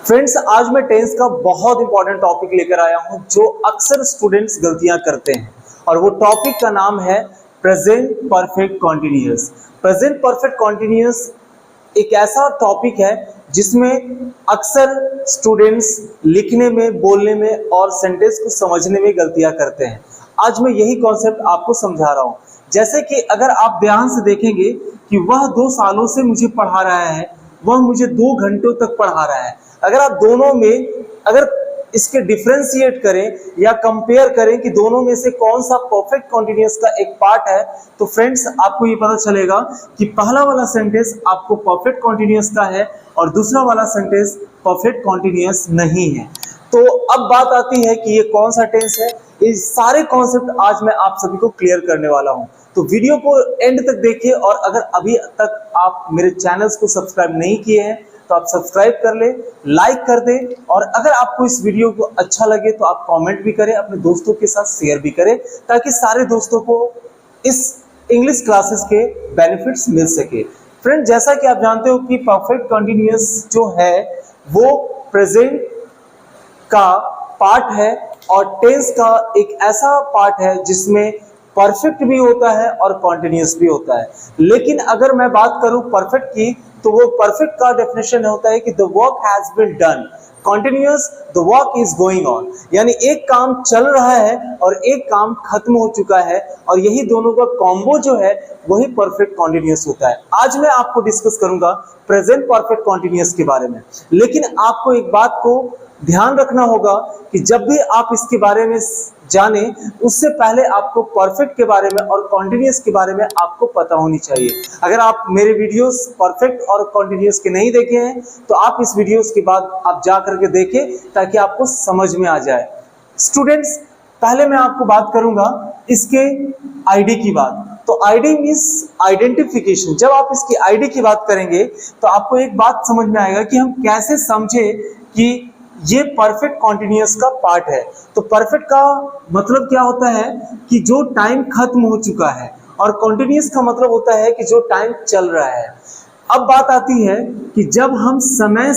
Friends, आज मैं tense का बहुत इंपॉर्टेंट टॉपिक लेकर आया हूं जो अक्सर स्टूडेंट्स गलतियां करते हैं और वो टॉपिक का नाम है present perfect continuous. Present perfect continuous एक ऐसा टॉपिक है जिसमें अक्सर स्टूडेंट्स लिखने में, बोलने में और सेंटेंस को समझने में गलतियां करते हैं। आज मैं यही कॉन्सेप्ट आपको समझा रहा हूं। जैसे कि अगर आप ध्यान से देखेंगे कि वह 2 सालों से मुझे पढ़ा रहा है, वह मुझे 2 घंटों तक पढ़ा रहा है। अगर आप दोनों में अगर इसके डिफरेंशिएट करें या कंपेयर करें कि दोनों में से कौन सा परफेक्ट कॉन्टिन्यूअस का एक पार्ट है, तो फ्रेंड्स आपको ये पता चलेगा कि पहला वाला सेंटेंस आपको परफेक्ट कॉन्टिन्यूअस का है और दूसरा वाला सेंटेंस परफेक्ट कॉन्टिन्यूअस नहीं है। तो अब बात आती है कि ये कौन सा टेंस है। ये सारे कॉन्सेप्ट आज मैं आप सभी को क्लियर करने वाला हूं, तो वीडियो को एंड तक देखिए। और अगर अभी तक आप मेरे चैनल्स को सब्सक्राइब नहीं किए हैं तो आप सब्सक्राइब कर ले, लाइक कर दें, और अगर आपको इस वीडियो को अच्छा लगे तो आप कमेंट भी करें, अपने दोस्तों के साथ शेयर भी करें, ताकि सारे दोस्तों को इस इंग्लिश क्लासेस के बेनिफिट्स मिल सके। फ्रेंड, जैसा कि आप जानते हो कि परफेक्ट कंटिन्यूअस जो है वो प्रेजेंट का पार्ट है और टेंस का एक ऐसा पार्ट है जिसमें परफेक्ट भी होता है और कॉन्टिन्यूअस भी होता है। लेकिन अगर मैं बात करूं परफेक्ट की, तो वो परफेक्ट का डेफिनेशन होता है कि the work has been done, continuous the work is going on, यानी एक काम चल रहा है और एक काम खत्म हो चुका है, और यही दोनों का कॉम्बो जो है वही परफेक्ट कॉन्टिन्यूअस होता है। आज मैं आपको डिस्कस करूंगा प्रेजेंट परफेक्ट कॉन्टिन्यूअस के बारे में। लेकिन आपको एक बात को ध्यान रखना होगा कि जब भी आप इसके बारे में जाने, उससे पहले आपको परफेक्ट के बारे में और कॉन्टिन्यूअस के बारे में आपको पता होनी चाहिए। अगर आप मेरे वीडियोस परफेक्ट और कॉन्टिन्यूअस के नहीं देखे हैं तो आप इस वीडियोस के बाद आप जा करके देखें, ताकि आपको समझ में आ जाए। स्टूडेंट्स, पहले मैं आपको बात करूंगा इसके आईडी की बात। तो आईडी मींस आइडेंटिफिकेशन। जब आप इसकी आईडी की बात करेंगे तो आपको एक बात समझ में आएगा कि हम कैसे समझे कि ये परफेक्ट कॉन्टिन्यूअस का पार्ट है। तो परफेक्ट का मतलब क्या होता है कि जो टाइम खत्म हो चुका है, और कॉन्टिन्यूअस का मतलब होता है कि जो टाइम चल रहा है। अब बात आती है कि जब हम समय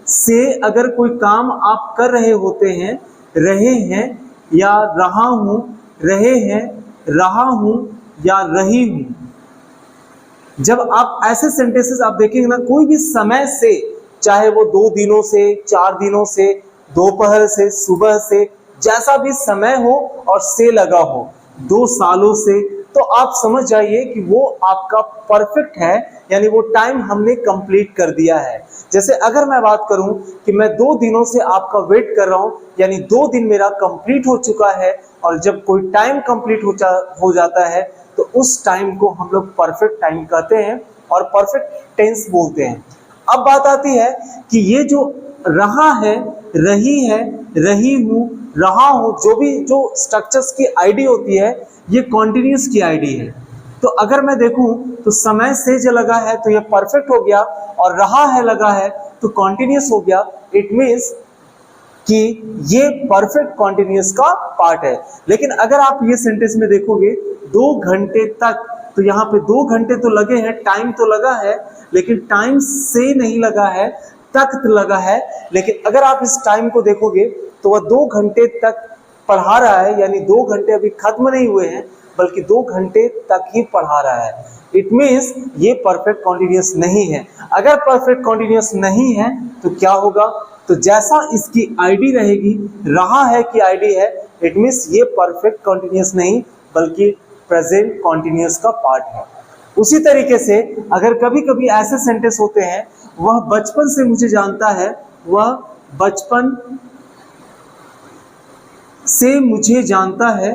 से अगर कोई काम आप कर रहे होते हैं, रहे हैं या रहा हूं, रहे हैं, रहा हूं या रही हूं, जब आप ऐसे सेंटेंसेस आप देखेंगे ना, कोई भी समय से, चाहे वो 2 दिनों से, 4 दिनों से, दोपहर से, सुबह से, जैसा भी समय हो और से लगा हो, 2 सालों से, तो आप समझ जाइए कि वो आपका परफेक्ट है, यानी वो टाइम हमने कंप्लीट कर दिया है। जैसे अगर मैं बात करूं कि मैं 2 दिनों से आपका वेट कर रहा हूं, यानी 2 दिन मेरा कंप्लीट हो चुका है, और जब कोई टाइम कंप्लीट हो जाता है तो उस टाइम को हम लोग परफेक्ट टाइम कहते हैं और परफेक्ट टेंस बोलते हैं। अब बात आती है कि ये जो रहा है, रही है, रही हूं, रहा हूं, जो स्ट्रक्चर्स की आईडी होती है, ये कॉन्टिन्यूअस की आईडी है। तो अगर मैं देखूं तो समय से जो लगा है तो ये परफेक्ट हो गया, और रहा है लगा है तो कॉन्टिन्यूअस हो गया। इट मीन्स कि ये परफेक्ट कॉन्टिन्यूअस का पार्ट है। लेकिन अगर आप ये सेंटेंस में देखोगे 2 घंटे तक, तो यहाँ पे 2 घंटे तो लगे हैं, टाइम तो लगा है, लेकिन टाइम से नहीं लगा है, तक लगा है। लेकिन अगर आप इस टाइम को देखोगे तो वह 2 घंटे तक पढ़ा रहा है, यानी 2 घंटे अभी खत्म नहीं हुए हैं, बल्कि 2 घंटे तक ही पढ़ा रहा है। इट मीन्स ये परफेक्ट कॉन्टिन्यूअस नहीं है। अगर परफेक्ट कॉन्टिन्यूअस नहीं है तो क्या होगा, तो जैसा इसकी आईडी रहेगी, रहा है कि आईडी है, इट मीन्स ये परफेक्ट कॉन्टिन्यूअस नहीं बल्कि प्रेजेंट कॉन्टिन्यूअस का पार्ट है। उसी तरीके से अगर कभी कभी ऐसे सेंटेंस होते हैं, वह बचपन से मुझे जानता है, वह बचपन से मुझे जानता है,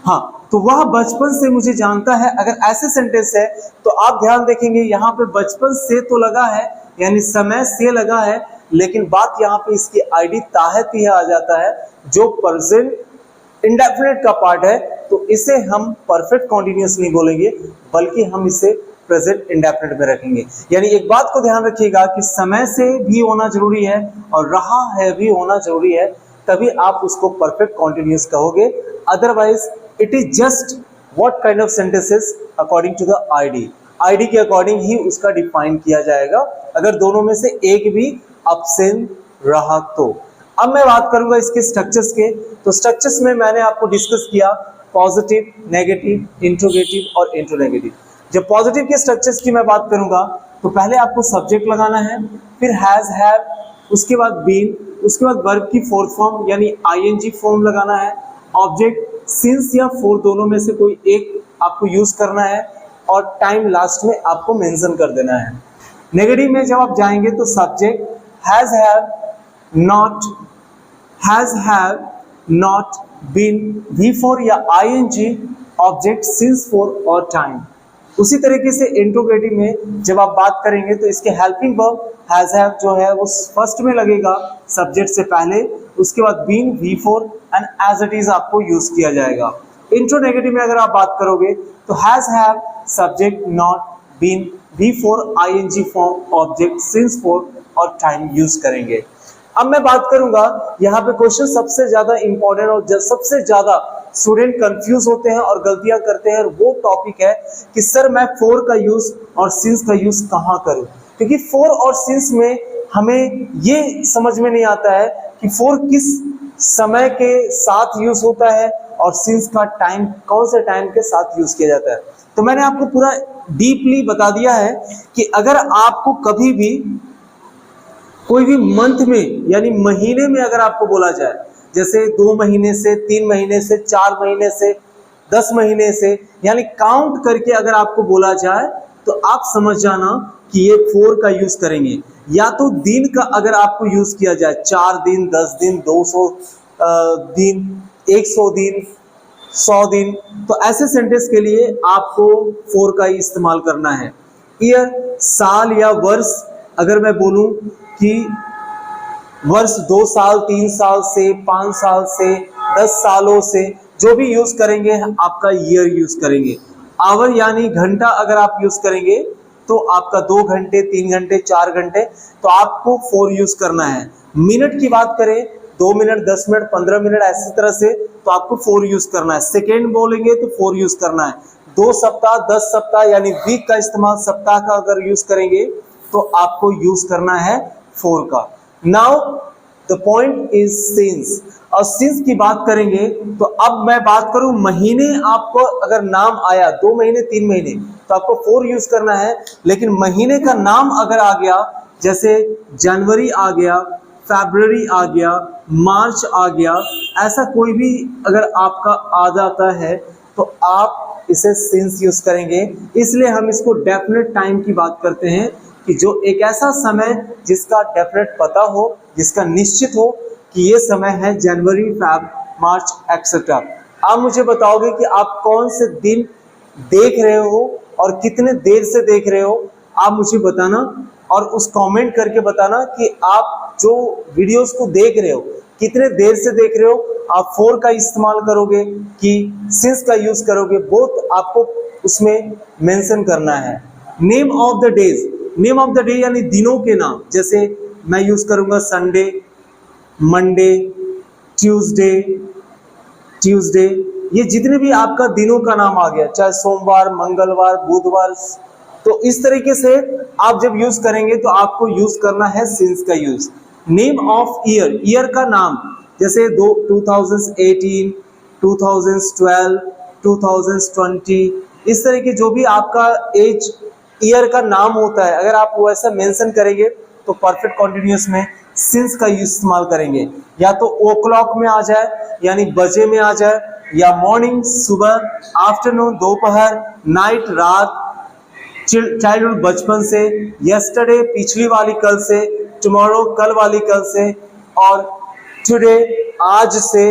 हाँ, तो वह बचपन से मुझे जानता है। अगर ऐसे सेंटेंस है तो आप ध्यान देखेंगे, यहाँ पे बचपन से तो लगा है, यानी समय से लगा है, लेकिन बात यहाँ पे इसकी आईडी ताहत ही आ जाता है, जो प्रेजेंट इंडेफिनिट का पार्ट है। तो इसे हम परफेक्ट कॉन्टिन्यूअस नहीं बोलेंगे, बल्कि हम इसे प्रेजेंट इंडेफिनिट में रखेंगे। यानी एक बात को ध्यान रखिएगा कि समय से भी होना जरूरी है और रहा है भी होना जरूरी है, तभी आप उसको परफेक्ट कॉन्टिन्यूअस कहोगे। Otherwise it is just what kind of sentences according to the ID. ID के अकॉर्डिंग ही उसका डिफाइन किया जाएगा, अगर दोनों में से एक भी एब्सेंट रहा तो। अब मैं बात करूंगा इसके स्ट्रक्चर्स के। तो स्ट्रक्चर्स में मैंने आपको डिस्कस किया पॉजिटिव, नेगेटिव, इंट्रोगेटिव और इंट्रोनेगेटिव। जब पॉजिटिव के स्ट्रक्चर्स की मैं बात करूंगा तो पहले आपको सब्जेक्ट लगाना है, फिर हैज, हैव, उसके बाद बीन, उसके बाद वर्ब की फोर्थ फॉर्म यानी आईएनजी फॉर्म लगाना है, ऑब्जेक्ट सिंस या फॉर दोनों में से कोई एक आपको यूज करना है और टाइम लास्ट में आपको मेंशन कर देना है। नेगेटिव में जब आप जाएंगे तो subject has, have, not, has, have, not, been, V four या आईएनजी, ऑब्जेक्ट सिंस, फॉर और टाइम। उसी तरीके से इंट्रोगेटिव में जब आप बात करेंगे तो इसके हेल्पिंग वर्ब हैज, हैव जो है वो फर्स्ट में लगेगा सब्जेक्ट से पहले, उसके बाद been, V four and as it is आपको यूज किया जाएगा। इंट्रोनेगेटिव में अगर आप बात करोगे तो has, have, subject, not, been, V four, ING form, object, since, for और टाइम यूज करेंगे। अब मैं बात करूंगा यहाँ पे क्वेश्चन सबसे ज्यादा इंपॉर्टेंट और सबसे ज्यादा स्टूडेंट कंफ्यूज होते हैं और गलतियां करते हैं, और वो टॉपिक है कि सर मैं फॉर का यूज और सिंस का यूज कहाँ करूं, क्योंकि फॉर और सिंस में हमें ये समझ में नहीं आता है कि फॉर किस समय के साथ यूज होता है और सिंस का टाइम कौन से टाइम के साथ यूज किया जाता है। तो मैंने आपको पूरा डीपली बता दिया है कि अगर आपको कभी भी कोई भी मंथ में यानी महीने में अगर आपको बोला जाए, जैसे 2 महीने से, 3 महीने से, 4 महीने से, 10 महीने से, यानी काउंट करके अगर आपको बोला जाए तो आप समझ जाना कि ये फॉर का यूज करेंगे। या तो दिन का अगर आपको यूज किया जाए 4 दिन, 10 दिन, 200 दिन, 100 दिन, 100 दिन, तो ऐसे सेंटेंस के लिए आपको फॉर का ही इस्तेमाल करना है। ईयर, साल या वर्ष, अगर मैं बोलूं कि वर्ष 2 साल, 3 साल से, 5 साल से, 10 सालों से, जो भी यूज करेंगे आपका ईयर यूज करेंगे। आवर यानी घंटा अगर आप यूज करेंगे तो आपका 2 घंटे, 3 घंटे, 4 घंटे, तो आपको फॉर यूज करना है। मिनट की बात करें 2 मिनट, 10 मिनट, 15 मिनट, ऐसी तरह से, तो आपको फॉर यूज करना है। सेकेंड बोलेंगे तो फॉर यूज करना है। 2 सप्ताह, 10 सप्ताह यानी वीक का इस्तेमाल सप्ताह का अगर यूज करेंगे तो आपको यूज करना है फॉर का। Now the point is since. और सिंस की बात करेंगे तो अब मैं बात करूं महीने, आपको अगर नाम आया 2 महीने, 3 महीने, तो आपको फॉर यूज करना है। लेकिन महीने का नाम अगर आ गया, जैसे जनवरी आ गया, फरवरी आ गया, मार्च आ गया, ऐसा कोई भी अगर आपका आ जाता है तो आप इसे सिंस यूज करेंगे। इसलिए हम इसको डेफिनेट टाइम की बात करते हैं कि जो एक ऐसा समय जिसका डेफिनेट पता हो, जिसका निश्चित हो कि ये समय है जनवरी, फरवरी, मार्च एक्सेट्रा। आप मुझे बताओगे कि आप कौन से दिन देख रहे हो और कितने देर से देख रहे हो, आप मुझे बताना और उस कमेंट करके बताना कि आप जो वीडियोस को देख रहे हो कितने देर से देख रहे हो। आप फॉर का इस्तेमाल करोगे कि सिंस का यूज करोगे, बोथ आपको उसमें मेंशन करना है। Name of the days, name of the day यानी दिनों के नाम, जैसे मैं यूज करूंगा संडे, मंडे, ट्यूसडे, ये जितने भी आपका दिनों का नाम आ गया, चाहे सोमवार, मंगलवार, बुधवार, तो इस तरीके से आप जब यूज करेंगे तो आपको यूज करना है सिंस का use. Name of year, year का नाम, जैसे 2018, 2012, 2020, इस तरह के जो भी आपका एज ईयर का नाम होता है, अगर आप वैसा मेंशन करेंगे तो परफेक्ट कॉन्टिन्यूअस में सिंस का इस्तेमाल करेंगे। या तो ओ क्लॉक में आ जाए यानी बजे में आ जाए, या मॉर्निंग सुबह, आफ्टरनून दोपहर, नाइट रात, चाइल्डहुड बचपन से, यस्टरडे पिछली वाली कल से, टुमारो कल वाली कल से, और टुडे आज से।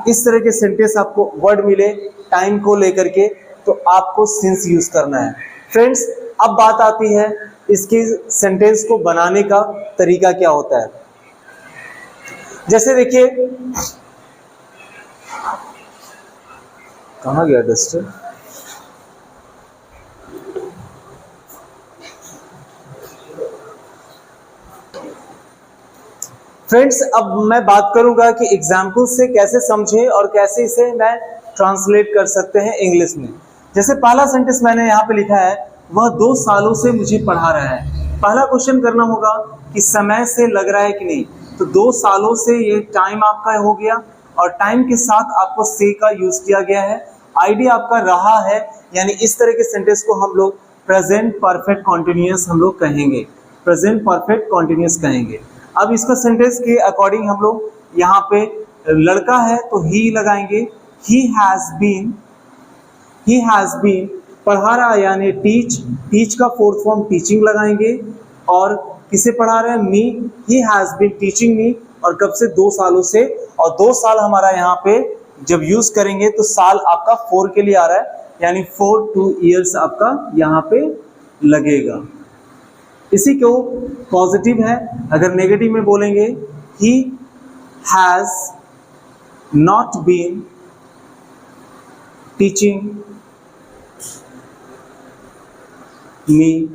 इस तरह के सेंटेंस आपको वर्ड मिले टाइम को लेकर के तो आपको सिंस यूज करना है। फ्रेंड्स, अब बात आती है इसकी सेंटेंस को बनाने का तरीका क्या होता है। जैसे देखिए, कहाँ गया डस्टर? फ्रेंड्स, अब मैं बात करूंगा कि एग्जाम्पल से कैसे समझें और कैसे इसे मैं ट्रांसलेट कर सकते हैं इंग्लिश में। जैसे पहला सेंटेंस मैंने यहाँ पे लिखा है, वह 2 सालों से मुझे पढ़ा रहा है। पहला क्वेश्चन करना होगा कि समय से लग रहा है कि नहीं, तो 2 सालों से ये टाइम आपका हो गया और टाइम के साथ आपको से का यूज किया गया है। आईडी आपका रहा है, यानी इस तरह के सेंटेंस को हम लोग प्रेजेंट परफेक्ट कॉन्टिन्यूअस हम लोग कहेंगे, प्रेजेंट परफेक्ट कॉन्टिन्यूअस कहेंगे। अब इसका सेंटेंस के अकॉर्डिंग हम लोग यहाँ पे लड़का है तो ही लगाएंगे, ही हैज बीन पढ़ा रहा यानी टीच का फोर्थ फॉर्म टीचिंग लगाएंगे और किसे पढ़ा रहे हैं, me, he has been teaching me, और कब से, 2 सालों से, और 2 साल हमारा यहाँ पे जब यूज करेंगे तो साल आपका 4 के लिए आ रहा है, यानी 2 years आपका यहाँ पे लगेगा। इसी को पॉजिटिव है। अगर नेगेटिव में बोलेंगे, he has not been teaching me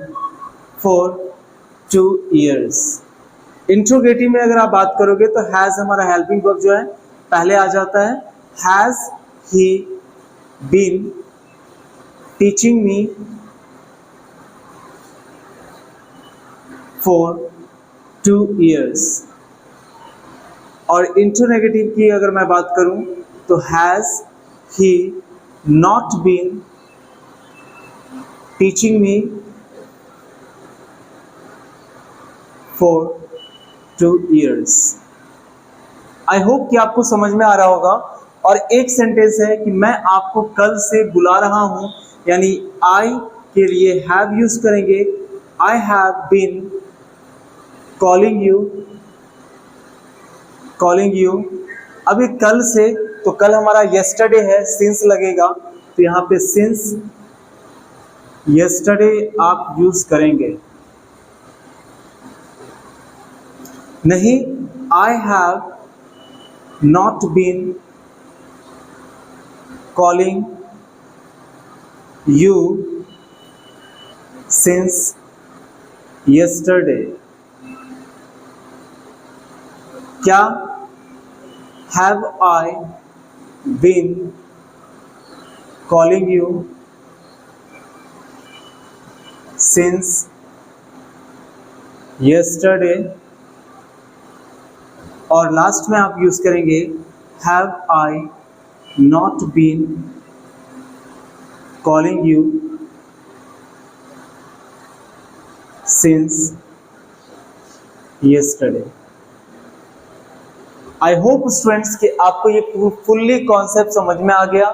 for 2 years। Interrogative में अगर आप बात करोगे तो हैज हमारा हेल्पिंग वर्ब जो है पहले आ जाता है। Has he been teaching me for 2 years। और इंट्रोनेगेटिव की अगर मैं बात करूं तो has he not been teaching me for 2 years। I hope कि आपको समझ में आ रहा होगा। और एक सेंटेंस है कि मैं आपको कल से बुला रहा हूं, यानी आई के लिए हैव यूज करेंगे, I have been calling you. अभी कल से, तो कल हमारा यस्टरडे है, सिंस लगेगा, तो यहाँ पे सिंस यस्टरडे आप यूज करेंगे। नहीं, I have not been calling you since yesterday. क्या, have I been calling you since yesterday. और लास्ट में आप यूज करेंगे have I not been calling you since yesterday. I hope students कि आपको ये फुल्ली कॉन्सेप्ट समझ में आ गया।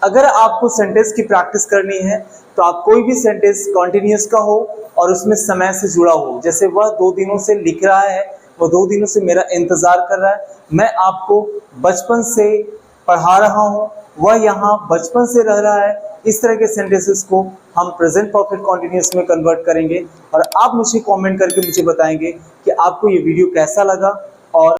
अगर आपको सेंटेंस की प्रैक्टिस करनी है तो आप कोई भी सेंटेंस कॉन्टिन्यूअस का हो और उसमें समय से जुड़ा हो, जैसे वह 2 दिनों से लिख रहा है, वो 2 दिनों से मेरा इंतजार कर रहा है, मैं आपको बचपन से पढ़ा रहा हूँ, वह यहाँ बचपन से रह रहा है, इस तरह के सेंटेंसेस को हम प्रेजेंट परफेक्ट कॉन्टिन्यूअस में कन्वर्ट करेंगे। और आप मुझे कमेंट करके मुझे बताएंगे कि आपको ये वीडियो कैसा लगा। और